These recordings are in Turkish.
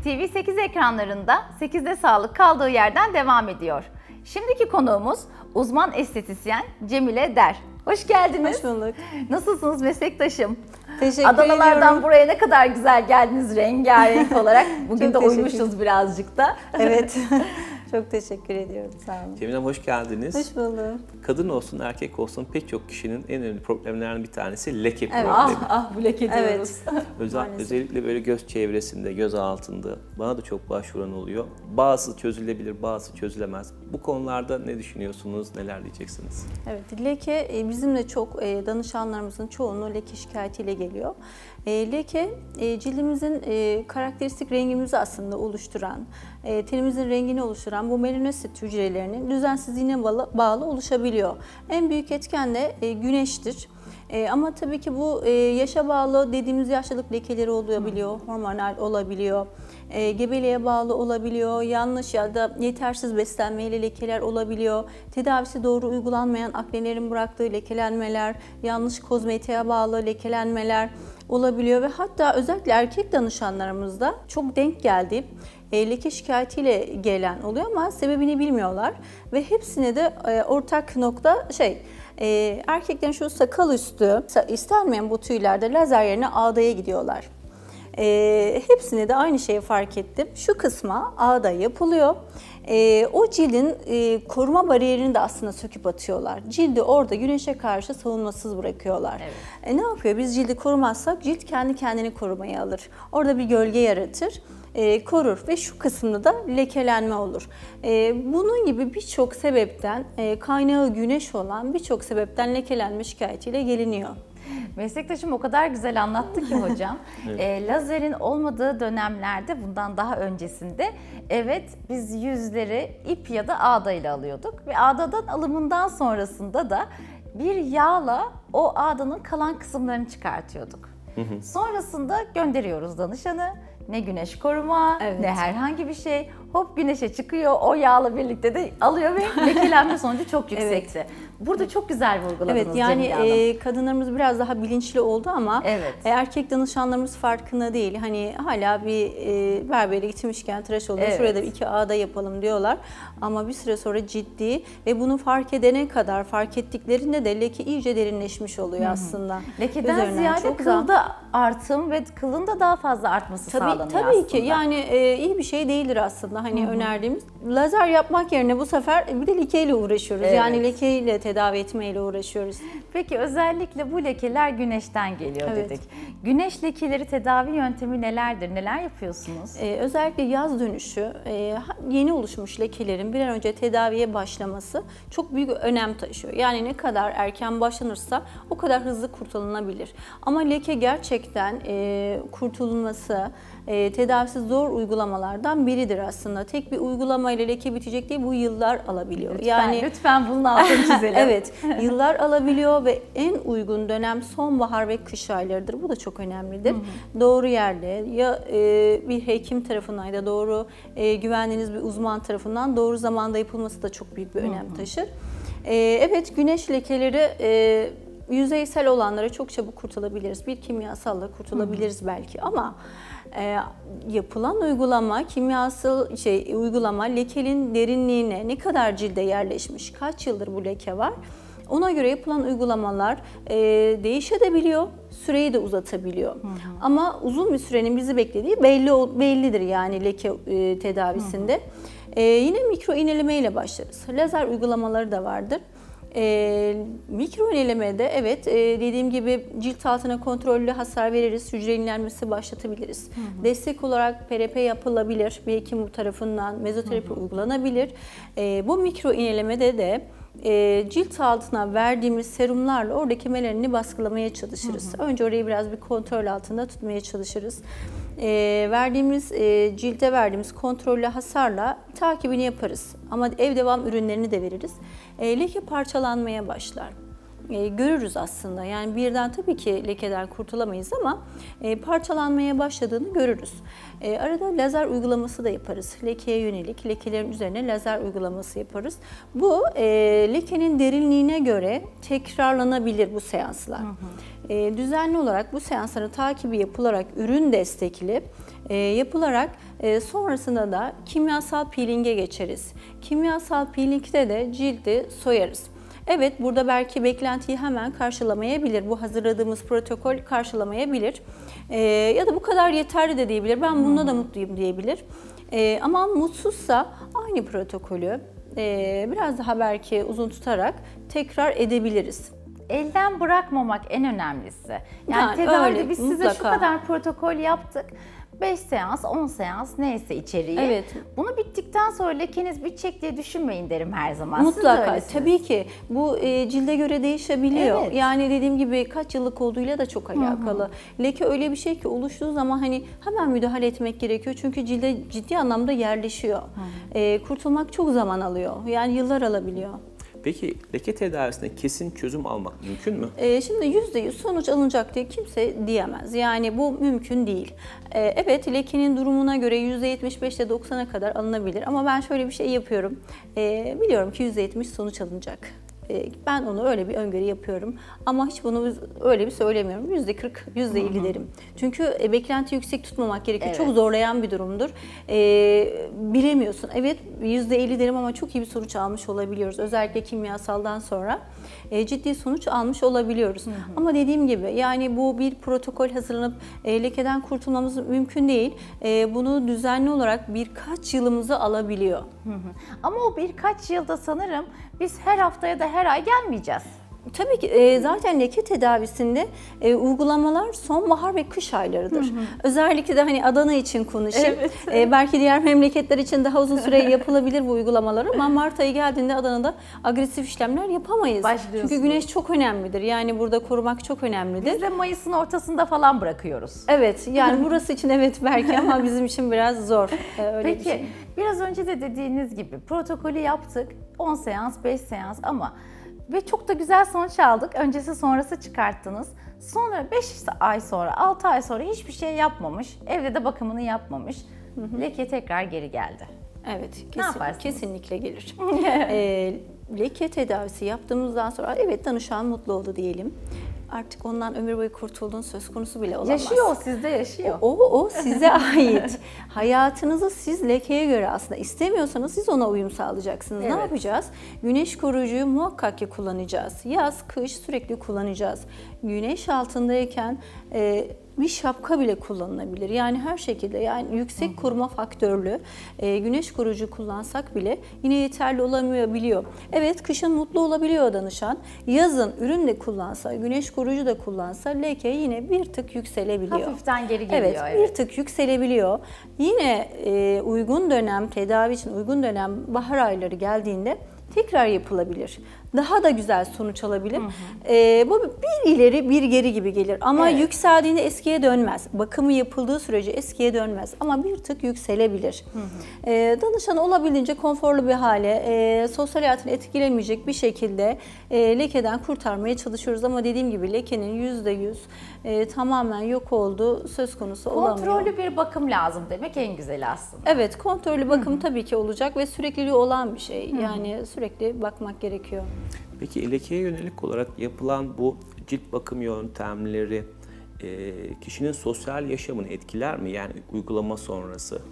TV8 ekranlarında 8'de sağlık kaldığı yerden devam ediyor. Şimdiki konuğumuz uzman estetisyen Cemile Der. Hoş geldiniz. Hoş bulduk. Nasılsınız meslektaşım? Teşekkür Adanalardan ediyorum. buraya ne kadar güzel geldiniz rengarenk olarak. Bugün de Çok uymuşuz birazcık da. Evet. Çok teşekkür ediyorum. Sağ olun. Cemile Hanım hoş geldiniz. Hoş bulduk. Kadın olsun erkek olsun pek çok kişinin en önemli problemlerinden bir tanesi leke Evet. problemi. Bu leke diyoruz. Özellikle böyle göz çevresinde, göz altında bana da çok başvuran oluyor. Bazısı çözülebilir, bazısı çözülemez. Bu konularda ne düşünüyorsunuz, neler diyeceksiniz? Evet, leke bizim de çok danışanlarımızın çoğunluğu leke şikayetiyle geliyor. Leke cildimizin karakteristik rengimizi aslında oluşturan, tenimizin rengini oluşturan bu melanosit hücrelerinin düzensizliğine bağlı oluşabiliyor. En büyük etken de güneştir. Ama tabii ki bu yaşa bağlı dediğimiz yaşlılık lekeleri olabiliyor, hormonal olabiliyor, gebeliğe bağlı olabiliyor, yanlış ya da yetersiz beslenmeyle lekeler olabiliyor, tedavisi doğru uygulanmayan aknelerin bıraktığı lekelenmeler, yanlış kozmetiğe bağlı lekelenmeler olabiliyor ve hatta özellikle erkek danışanlarımızda çok denk geldiği leke şikayetiyle gelen oluyor ama sebebini bilmiyorlar ve hepsine de ortak nokta erkeklerin şu sakal üstü istenmeyen bu tüylerde lazer yerine ağdaya gidiyorlar. Hepsine de aynı şeyi fark ettim. Şu kısma ağda yapılıyor. O cildin koruma bariyerini de aslında söküp atıyorlar. Cildi orada güneşe karşı savunmasız bırakıyorlar. Evet. Ne yapıyor? Biz cildi korumazsak cilt kendi kendini korumaya alır. Orada bir gölge yaratır. Korur ve şu kısımda da lekelenme olur. Bunun gibi birçok sebepten, kaynağı güneş olan birçok sebepten lekelenme şikayetiyle geliniyor. Meslektaşım o kadar güzel anlattı ki hocam. Evet. Lazerin olmadığı dönemlerde, bundan daha öncesinde evet biz yüzleri ip ya da ağdayla alıyorduk ve ağdadan alımından sonrasında da bir yağla o ağdanın kalan kısımlarını çıkartıyorduk. Sonrasında gönderiyoruz danışanı. Ne güneş koruma, ne herhangi bir şey. Hop güneşe çıkıyor, o yağla birlikte de alıyor ve lekelenme sonucu çok yüksekti. Evet. Burada çok güzel vurguladınız Evet, yani Cemile Hanım. Kadınlarımız biraz daha bilinçli oldu ama evet. Erkek danışanlarımız farkında değil. Hani hala bir berbere gitmişken tıraş oluyor, evet. Şurada bir iki ağda yapalım diyorlar. Ama bir süre sonra ciddi ve bunu fark edene kadar, fark ettiklerinde de leke iyice derinleşmiş oluyor aslında. Lekeden Üzerinden ziyade çok kılda artım ve kılın da daha fazla artması sağlanıyor aslında. Tabii ki yani iyi bir şey değildir aslında hani önerdiğimiz. Lazer yapmak yerine bu sefer bir de lekeyle uğraşıyoruz. Evet. Yani lekeyle tedavi etmeyle uğraşıyoruz. Peki özellikle bu lekeler güneşten geliyor dedik. Güneş lekeleri tedavi yöntemi nelerdir? Neler yapıyorsunuz? Özellikle yaz dönüşü yeni oluşmuş lekelerin bir an önce tedaviye başlaması çok büyük önem taşıyor. Yani ne kadar erken başlanırsa o kadar hızlı kurtulunabilir. Ama leke gerçekten kurtulması, tedavisi zor uygulamalardan biridir aslında. Tek bir uygulamayla leke bitecek değil, bu yıllar alabiliyor. Lütfen bunun altını çizelim. Evet, yıllar alabiliyor ve en uygun dönem sonbahar ve kış aylarıdır. Bu da çok önemlidir. Doğru yerde ya bir hekim tarafından ya da doğru güvendiğiniz bir uzman tarafından doğru zamanda yapılması da çok büyük bir önem taşır. Evet, güneş lekeleri yüzeysel olanlara çok çabuk kurtulabiliriz. Bir kimyasalla kurtulabiliriz belki ama yapılan uygulama, kimyasal uygulama lekenin derinliğine ne kadar cilde yerleşmiş, kaç yıldır bu leke var, ona göre yapılan uygulamalar değişebiliyor, süreyi de uzatabiliyor. Ama uzun bir sürenin bizi beklediği bellidir yani leke tedavisinde. Yine mikro iğneleme ile başlarız. Lazer uygulamaları da vardır. Mikro iğnelemede evet dediğim gibi cilt altına kontrollü hasar veririz, hücre yenilenmesi başlatabiliriz. Destek olarak PRP yapılabilir, bir hekim tarafından mezoterapi uygulanabilir. Bu mikro iğnelemede de cilt altına verdiğimiz serumlarla oradaki melaninini baskılamaya çalışırız. Önce orayı biraz bir kontrol altında tutmaya çalışırız. Cilde verdiğimiz kontrollü hasarla takibini yaparız. Ama ev devam ürünlerini de veririz. Leke parçalanmaya başlar. Görürüz aslında. Yani birden tabii ki lekeden kurtulamayız ama parçalanmaya başladığını görürüz. Arada lazer uygulaması da yaparız. Lekeye yönelik, lekelerin üzerine lazer uygulaması yaparız. Bu lekenin derinliğine göre tekrarlanabilir bu seanslar. Düzenli olarak bu seansların takibi yapılarak ürün destekli yapılarak sonrasında da kimyasal peelinge geçeriz. Kimyasal peelingde de cildi soyarız. Evet, burada belki beklentiyi hemen karşılamayabilir. Bu hazırladığımız protokol karşılamayabilir. Ya da bu kadar yeterli de diyebilir. Ben bununla da mutluyum diyebilir. Ama mutsuzsa aynı protokolü biraz daha belki uzun tutarak tekrar edebiliriz. Elden bırakmamak en önemlisi. Yani tedavide öyle, biz size mutlaka. şu kadar protokol yaptık. 5 seans, 10 seans neyse içeriği. Evet. Bunu bittikten sonra lekeniz bitecek diye düşünmeyin derim her zaman. Mutlaka. Tabii ki. Bu cilde göre değişebiliyor. Evet. Yani dediğim gibi kaç yıllık olduğuyla da çok alakalı. Leke öyle bir şey ki oluştuğu zaman hani hemen müdahale etmek gerekiyor. Çünkü cilde ciddi anlamda yerleşiyor. Kurtulmak çok zaman alıyor. Yani yıllar alabiliyor. Peki leke tedavisinde kesin çözüm almak mümkün mü? Şimdi %100 sonuç alınacak diye kimse diyemez. Yani bu mümkün değil. Evet, lekenin durumuna göre %75 ile 90'a kadar alınabilir. Ama ben şöyle bir şey yapıyorum. Biliyorum ki %70 sonuç alınacak. Ben onu öyle bir öngörü yapıyorum. Ama hiç bunu öyle bir söylemiyorum. %40, %50 derim. Çünkü beklenti yüksek tutmamak gerekiyor. Evet. Çok zorlayan bir durumdur. Bilemiyorsun. Evet, %50 derim ama çok iyi bir sonuç almış olabiliyoruz. Özellikle kimyasaldan sonra ciddi sonuç almış olabiliyoruz. Ama dediğim gibi yani bu bir protokol hazırlanıp lekeden kurtulmamız mümkün değil. Bunu düzenli olarak birkaç yılımızı alabiliyor. Ama o birkaç yılda sanırım biz her hafta ya da her ay gelmeyeceğiz. Tabii ki zaten leke tedavisinde uygulamalar sonbahar ve kış aylarıdır. Özellikle de hani Adana için konuşayım. Evet. Belki diğer memleketler için daha uzun süre yapılabilir bu uygulamalar ama Mart ayı geldiğinde Adana'da agresif işlemler yapamayız. Başlıyorsunuz. Çünkü güneş çok önemlidir. Yani burada korumak çok önemlidir. Biz de Mayıs'ın ortasında falan bırakıyoruz. Evet, yani burası için evet belki ama bizim için biraz zor. Öyle Peki bir şey. biraz önce de dediğiniz gibi protokolü yaptık. 10 seans, 5 seans ama ve çok da güzel sonuç aldık. Öncesi sonrası çıkarttınız. Sonra 5 ay sonra, 6 ay sonra hiçbir şey yapmamış. Evde de bakımını yapmamış. Leke tekrar geri geldi. Evet, yaparsınız? kesinlikle gelir. Leke tedavisi yaptığımızdan sonra evet danışan mutlu oldu diyelim. Artık ondan ömür boyu kurtulduğun söz konusu bile olamaz. Yaşıyor o, sizde yaşıyor. O size ait. Hayatınızı siz lekeye göre aslında istemiyorsanız siz ona uyum sağlayacaksınız. Evet. Ne yapacağız? Güneş koruyucuyu muhakkak ki kullanacağız. Yaz, kış sürekli kullanacağız. Güneş altındayken bir şapka bile kullanılabilir. Yani her şekilde yani yüksek koruma faktörlü güneş koruyucu kullansak bile yine yeterli olamayabiliyor. Evet, kışın mutlu olabiliyor danışan. Yazın ürün de kullansa, güneş koruyucu da kullansa leke yine bir tık yükselebiliyor. Hafiften geri geliyor. Evet, bir tık yükselebiliyor. Yine uygun dönem, tedavi için uygun dönem bahar ayları geldiğinde tekrar yapılabilir. Daha da güzel sonuç alabilir. Bu bir ileri bir geri gibi gelir ama Evet. yükseldiğinde eskiye dönmez. Bakımı yapıldığı sürece eskiye dönmez ama bir tık yükselebilir. Danışan olabildiğince konforlu bir hale, sosyal hayatını etkilemeyecek bir şekilde lekeden kurtarmaya çalışıyoruz ama dediğim gibi lekenin %100 tamamen yok olduğu söz konusu olamıyor. Kontrollü bir bakım lazım demek en güzeli aslında. Evet, kontrollü bakım tabii ki olacak ve sürekliliği olan bir şey. Yani sürekli bakmak gerekiyor. Peki lekeye yönelik olarak yapılan bu cilt bakım yöntemleri kişinin sosyal yaşamını etkiler mi? Yani uygulama sonrası.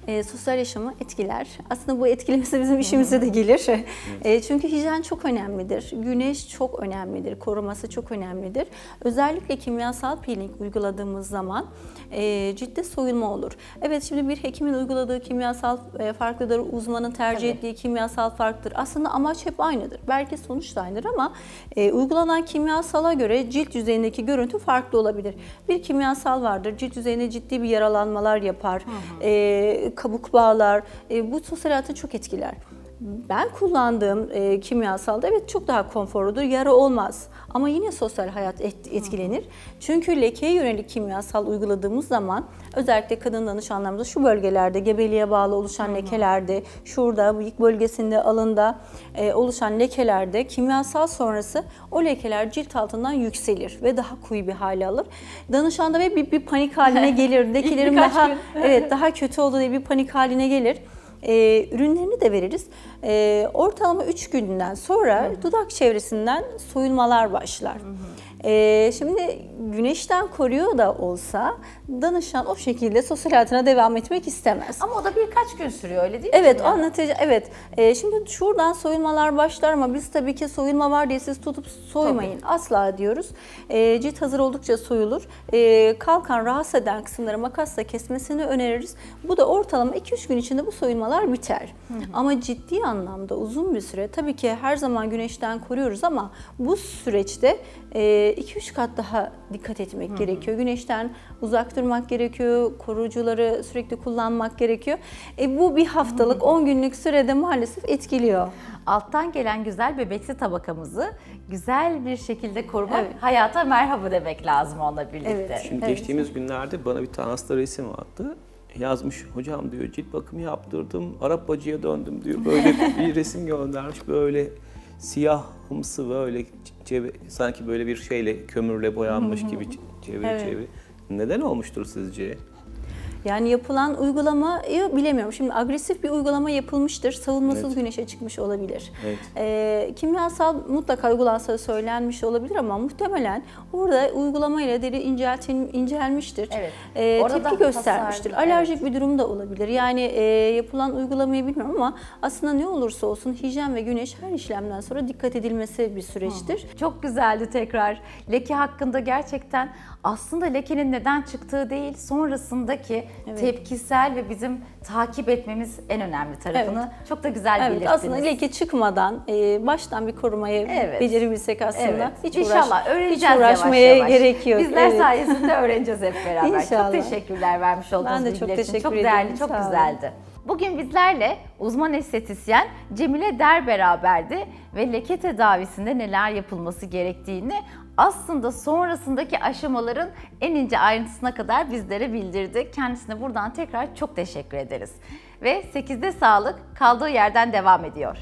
Sosyal yaşamı etkiler. Aslında bu etkilemesi bizim işimize de gelir. Çünkü hijyen çok önemlidir. Güneş çok önemlidir. Koruması çok önemlidir. Özellikle kimyasal peeling uyguladığımız zaman ciltte soyulma olur. Evet, şimdi bir hekimin uyguladığı kimyasal farklıdır. Uzmanın tercih ettiği kimyasal farklıdır. Aslında amaç hep aynıdır. Belki sonuç da aynıdır ama uygulanan kimyasala göre cilt yüzeyindeki görüntü farklı olabilir. Bir kimyasal vardır. Cilt yüzeyine ciddi bir yaralanmalar yapar. Kabuk bağlar, bu sosyal hayatı çok etkiler. Ben kullandığım kimyasalda evet çok daha konforludur, yara olmaz. Ama yine sosyal hayat etkilenir. Çünkü lekeye yönelik kimyasal uyguladığımız zaman özellikle kadın danışanlarımızda şu bölgelerde, gebeliğe bağlı oluşan lekelerde, şurada, bıyık bölgesinde, alında oluşan lekelerde kimyasal sonrası o lekeler cilt altından yükselir ve daha koyu bir hale alır. Danışanda ve bir panik haline gelir. Lekelerim daha daha kötü oldu diye bir panik haline gelir. Ürünlerini de veririz. Ortalama 3 günden sonra dudak çevresinden soyulmalar başlar. Şimdi güneşten koruyor da olsa danışan o şekilde sosyal hayatına devam etmek istemez. Ama o da birkaç gün sürüyor, öyle değil mi? Evet, Kimya? anlatacağım. Evet. Şimdi şuradan soyulmalar başlar ama biz tabii ki soyulma var diye siz tutup soymayın. Asla diyoruz. Cilt hazır oldukça soyulur. Kalkan rahatsız eden kısımları makasla kesmesini öneririz. Bu da ortalama 2-3 gün içinde bu soyulmalar biter. Ama ciddi anlamda uzun bir süre, tabii ki her zaman güneşten koruyoruz ama bu süreçte 2-3 kat daha dikkat etmek gerekiyor. Güneşten uzak durmak gerekiyor. Koruyucuları sürekli kullanmak gerekiyor. Bu bir haftalık, 10 günlük sürede maalesef etkiliyor. Alttan gelen güzel bebeksi tabakamızı güzel bir şekilde korumak, Evet. hayata merhaba demek lazım onunla birlikte. Evet. Şimdi geçtiğimiz günlerde bana bir tane hasta resim attı. Yazmış, hocam diyor, cilt bakımı yaptırdım, Arap bacıya döndüm diyor. Böyle bir resim göndermiş, böyle siyahımsı, böyle sanki böyle bir şeyle, kömürle boyanmış gibi çevre Evet. çevre. Neden olmuştur sizce? Yani yapılan uygulamayı bilemiyorum. Şimdi agresif bir uygulama yapılmıştır. Savunmasız Evet. güneşe çıkmış olabilir. Evet. Kimyasal mutlaka uygulansa söylenmiş olabilir ama muhtemelen orada uygulamayla deri incelmiştir. Evet. Orada Tepki da göstermiştir. hasar, Alerjik evet. bir durum da olabilir. Yani yapılan uygulamayı bilmiyorum ama aslında ne olursa olsun hijyen ve güneş her işlemden sonra dikkat edilmesi bir süreçtir. Çok güzeldi tekrar. Leke hakkında gerçekten aslında lekenin neden çıktığı değil, sonrasındaki tepkisel ve bizim takip etmemiz en önemli tarafını çok da güzel Evet, belirttiniz. aslında leke çıkmadan baştan bir korumayı Evet. becerebilsek aslında Evet. hiç İnşallah öğreneceğiz hiç uğraşmaya yavaş. gerek yok. Bizler Evet. sayesinde öğreneceğiz hep beraber. İnşallah. Çok teşekkürler vermiş olduğunuz Ben de çok bilgiler için. teşekkür Çok ederim. değerli, çok Sağ olun. güzeldi. Bugün bizlerle uzman estetisyen Cemile Der beraberdi ve leke tedavisinde neler yapılması gerektiğini aslında sonrasındaki aşamaların en ince ayrıntısına kadar bizlere bildirdi. Kendisine buradan tekrar çok teşekkür ederiz. Ve 8'de sağlık kaldığı yerden devam ediyor.